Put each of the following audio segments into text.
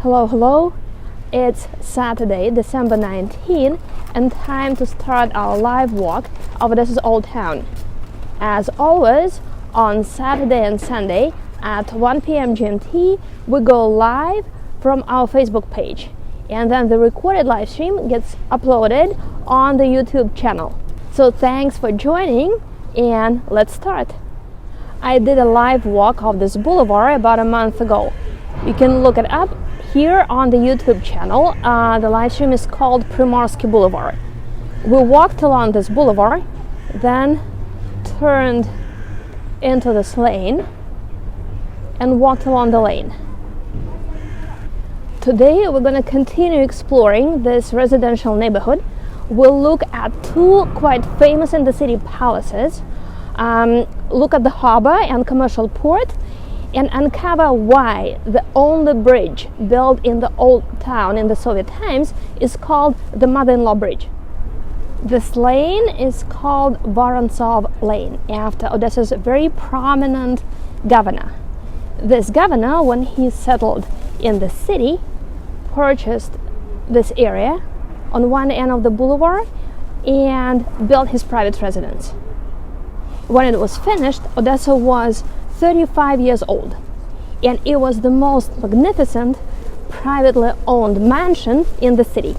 Hello, hello. It's Saturday, December 19, and time to start our live walk of Odessa's Old Town. As always, on Saturday and Sunday at 1 p.m. GMT, we go live from our Facebook page, and then the recorded live stream gets uploaded on the YouTube channel. So thanks for joining, and let's start. I did a live walk of this boulevard about a month ago. You can look it up here on the YouTube channel. The live stream is called Primorsky Boulevard. We walked along this boulevard, then turned into this lane and walked along the lane. Today we're going to continue exploring this residential neighborhood. We'll look at two quite famous in the city palaces, look at the harbor and commercial port, and uncover why the only bridge built in the old town in the Soviet times is called the Mother-in-Law Bridge. This lane is called Vorontsov Lane, after Odessa's very prominent governor. This governor, when he settled in the city, purchased this area on one end of the boulevard and built his private residence. When it was finished, Odessa was 35 years old, and it was the most magnificent privately owned mansion in the city.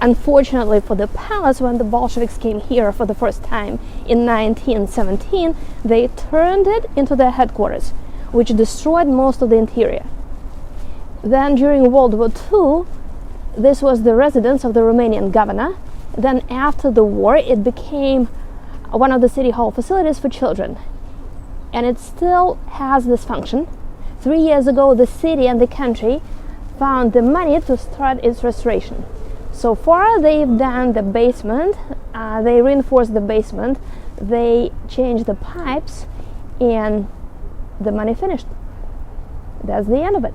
Unfortunately for the palace, when the Bolsheviks came here for the first time in 1917, they turned it into their headquarters, which destroyed most of the interior. Then during World War II, this was the residence of the Romanian governor. Then after the war, it became one of the city hall facilities for children. And it still has this function. 3 years ago, the city and the country found the money to start its restoration. So far, they've done the basement, they reinforced the basement, they changed the pipes, and the money finished. That's the end of it.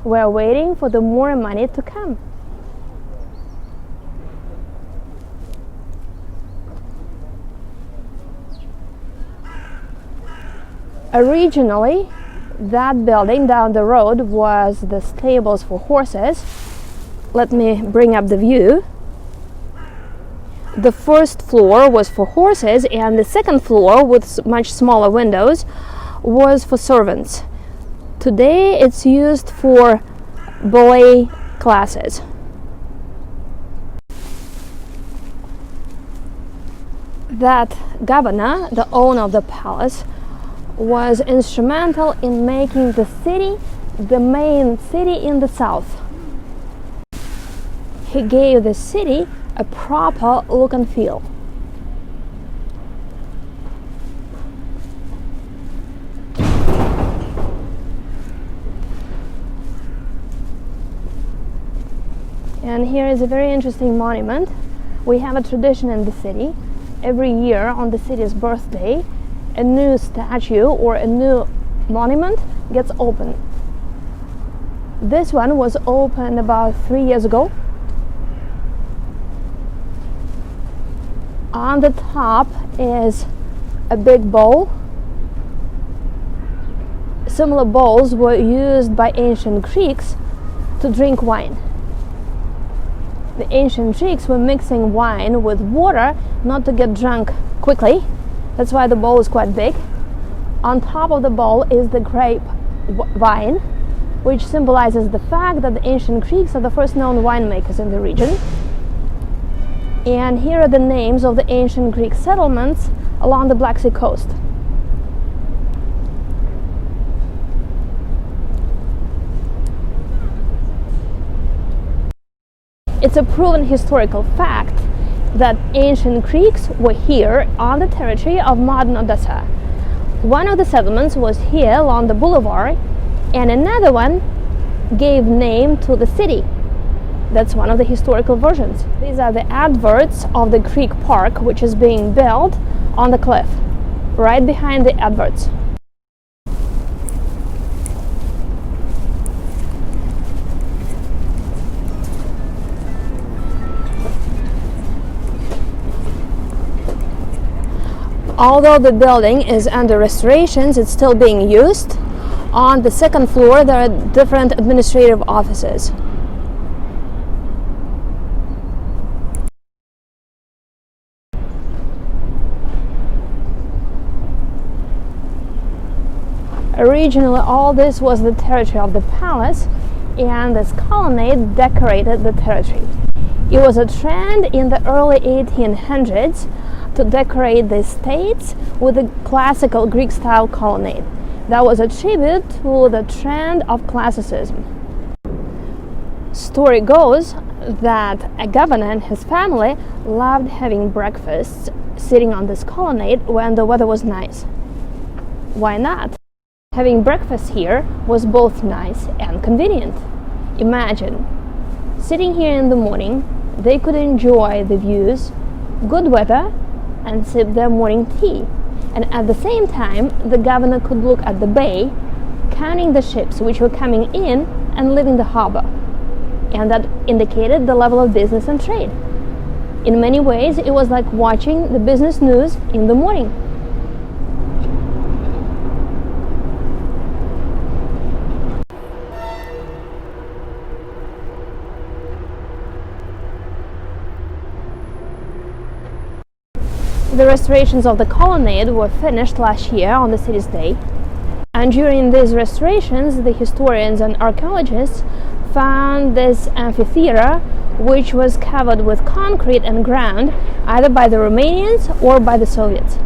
We're waiting for the more money to come. Originally, that building down the road was the stables for horses. Let me bring up the view. The first floor was for horses, and the second floor, with much smaller windows, was for servants. Today it's used for ballet classes. That governor, the owner of the palace, was instrumental in making the city the main city in the south. He gave the city a proper look and feel. And here is a very interesting monument. We have a tradition in the city. Every year on the city's birthday, a new statue or a new monument gets opened. This one was opened about 3 years ago. On the top is a big bowl. Similar bowls were used by ancient Greeks to drink wine. The ancient Greeks were mixing wine with water not to get drunk quickly. That's why the bowl is quite big. On top of the bowl is the grape vine, which symbolizes the fact that the ancient Greeks are the first known winemakers in the region. And here are the names of the ancient Greek settlements along the Black Sea coast. It's a proven historical fact that ancient Greeks were here on the territory of modern Odessa. One of the settlements was here along the boulevard, and another one gave name to the city. That's one of the historical versions. These are the adverts of the Greek park, which is being built on the cliff, right behind the adverts. Although the building is under restorations, it's still being used. On the second floor, there are different administrative offices. Originally, all this was the territory of the palace, and this colonnade decorated the territory. It was a trend in the early 1800s to decorate the estates with a classical Greek-style colonnade. That was a tribute to the trend of classicism. Story goes that a governor and his family loved having breakfast sitting on this colonnade when the weather was nice. Why not? Having breakfast here was both nice and convenient. Imagine, sitting here in the morning, they could enjoy the views, good weather, and sip their morning tea. And at the same time, the governor could look at the bay, counting the ships which were coming in and leaving the harbor. And that indicated the level of business and trade. In many ways, it was like watching the business news in the morning. The restorations of the colonnade were finished last year on the city's day, and during these restorations the historians and archaeologists found this amphitheater, which was covered with concrete and ground either by the Romanians or by the Soviets.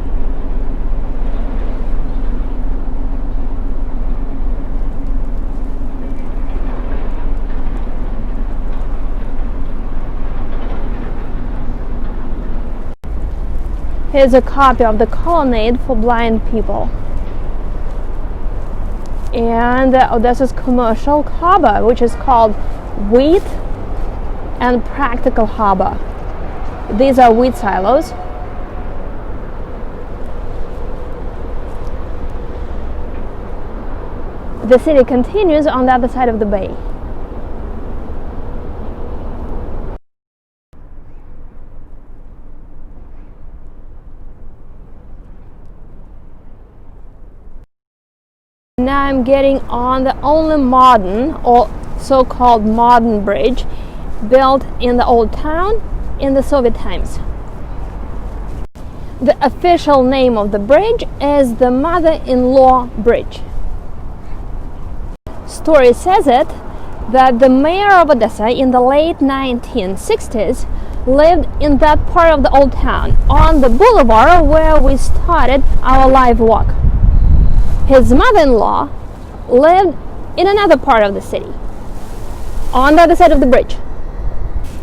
Here's a copy of the colonnade for blind people. And Odessa's commercial harbor, which is called Wheat and Practical Harbor. These are wheat silos. The city continues on the other side of the bay. Now I'm getting on the only modern or so-called modern bridge built in the old town in the Soviet times. The official name of the bridge is the Mother-in-Law Bridge. Story says it that the mayor of Odessa in the late 1960s lived in that part of the old town, on the boulevard where we started our live walk. His mother-in-law lived in another part of the city, on the other side of the bridge.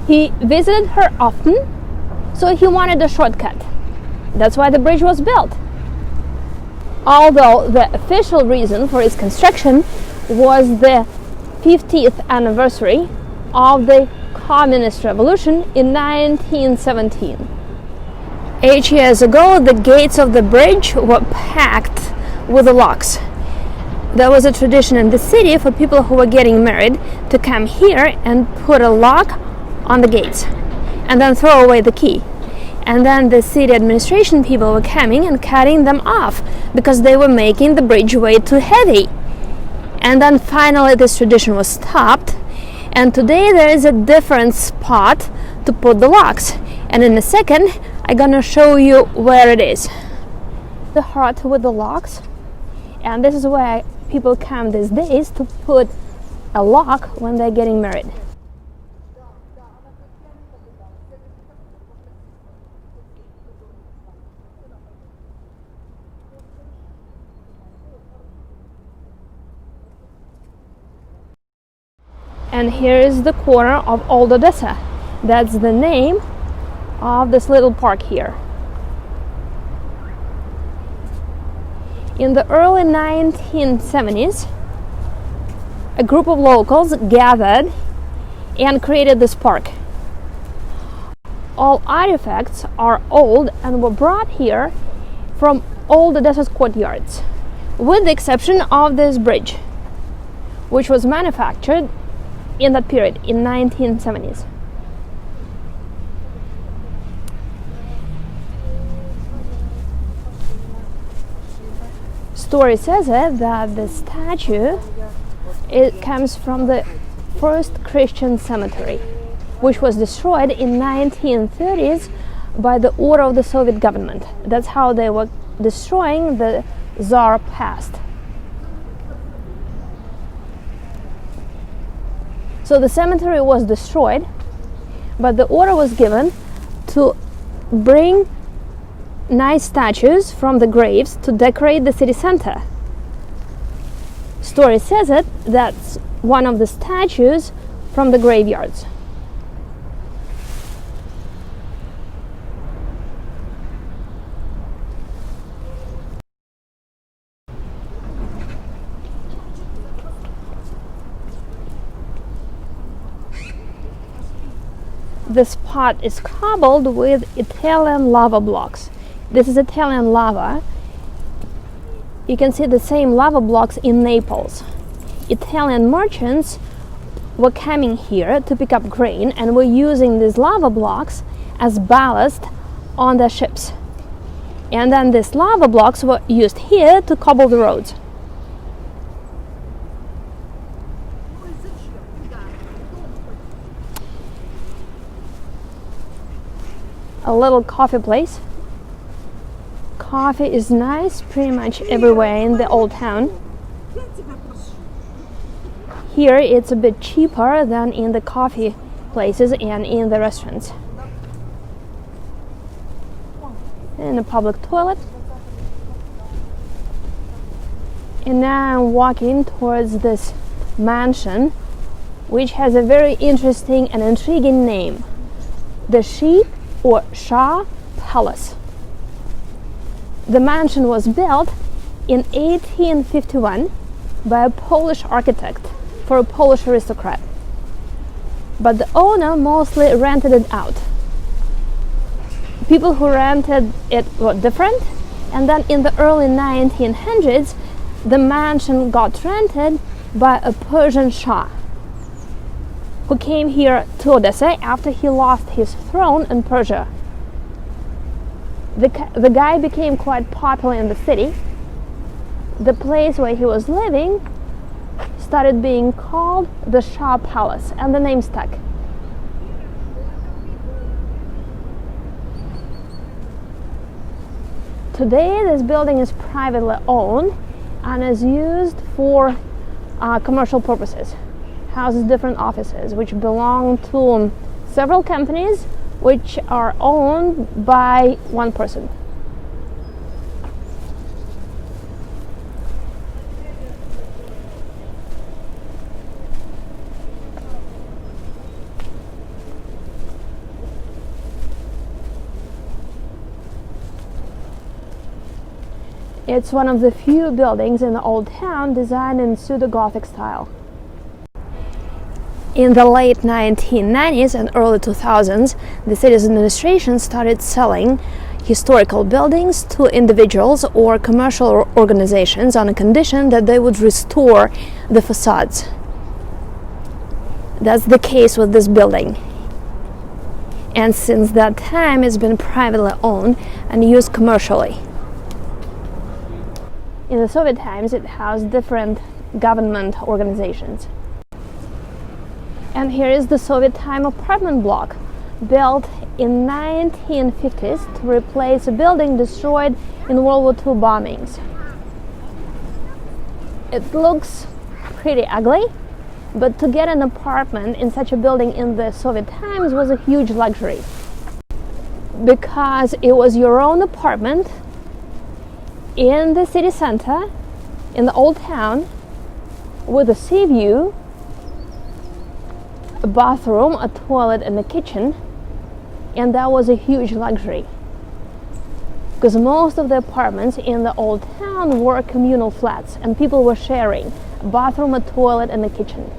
He visited her often, so he wanted a shortcut. That's why the bridge was built. Although the official reason for its construction was the 50th anniversary of the Communist Revolution in 1917. 8 years ago, the gates of the bridge were packed with the locks. There was a tradition in the city for people who were getting married to come here and put a lock on the gates and then throw away the key. And then the city administration people were coming and cutting them off because they were making the bridge way too heavy. And then finally this tradition was stopped, and today there is a different spot to put the locks. And in a second I'm gonna show you where it is. The heart with the locks. And this is where people come these days to put a lock when they're getting married. And here is the corner of Old Odessa. That's the name of this little park here. In the early 1970s, a group of locals gathered and created this park. All artifacts are old and were brought here from old Odessa's courtyards, with the exception of this bridge, which was manufactured in that period, in 1970s. Story says it that the statue, it comes from the first Christian cemetery, which was destroyed in 1930s by the order of the Soviet government. That's how they were destroying the Tsar past. So the cemetery was destroyed, but the order was given to bring nice statues from the graves to decorate the city center. Story says it that's one of the statues from the graveyards. The spot is cobbled with Italian lava blocks. This is Italian lava. You can see the same lava blocks in Naples. Italian merchants were coming here to pick up grain and were using these lava blocks as ballast on their ships. And then these lava blocks were used here to cobble the roads. A little coffee place. Coffee is nice pretty much everywhere in the old town. Here it's a bit cheaper than in the coffee places and in the restaurants. And a public toilet. And now I'm walking towards this mansion, which has a very interesting and intriguing name. The Sheikh or Shah Palace. The mansion was built in 1851 by a Polish architect for a Polish aristocrat. But the owner mostly rented it out. People who rented it were different, and then in the early 1900s, the mansion got rented by a Persian Shah who came here to Odessa after he lost his throne in Persia. The guy became quite popular in the city. The place where he was living started being called the Shah Palace, and the name stuck. Today this building is privately owned and is used for commercial purposes. Houses different offices which belong to several companies which are owned by one person. It's one of the few buildings in the old town designed in pseudo-Gothic style. In the late 1990s and early 2000s, the city's administration started selling historical buildings to individuals or commercial organizations on a condition that they would restore the facades. That's the case with this building. And since that time, it's been privately owned and used commercially. In the Soviet times, it housed different government organizations. And here is the Soviet time apartment block, built in 1950s to replace a building destroyed in World War II bombings. It looks pretty ugly, but to get an apartment in such a building in the Soviet times was a huge luxury, because it was your own apartment in the city center, in the old town, with a sea view, a bathroom, a toilet, and a kitchen. And that was a huge luxury, because most of the apartments in the old town were communal flats and people were sharing a bathroom, a toilet, and a kitchen.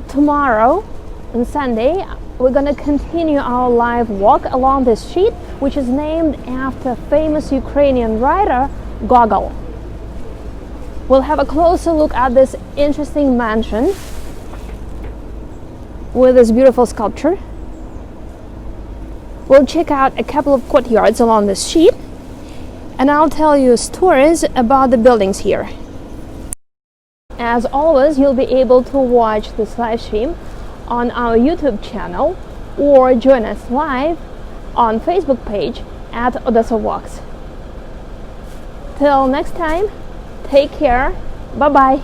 Tomorrow, on Sunday, we're gonna continue our live walk along this street, which is named after famous Ukrainian writer Gogol. We'll have a closer look at this interesting mansion with this beautiful sculpture. We'll check out a couple of courtyards along this street, and I'll tell you stories about the buildings here. As always, you'll be able to watch this live stream on our YouTube channel or join us live on Facebook page at Odessa Walks. Till next time, take care. Bye-bye.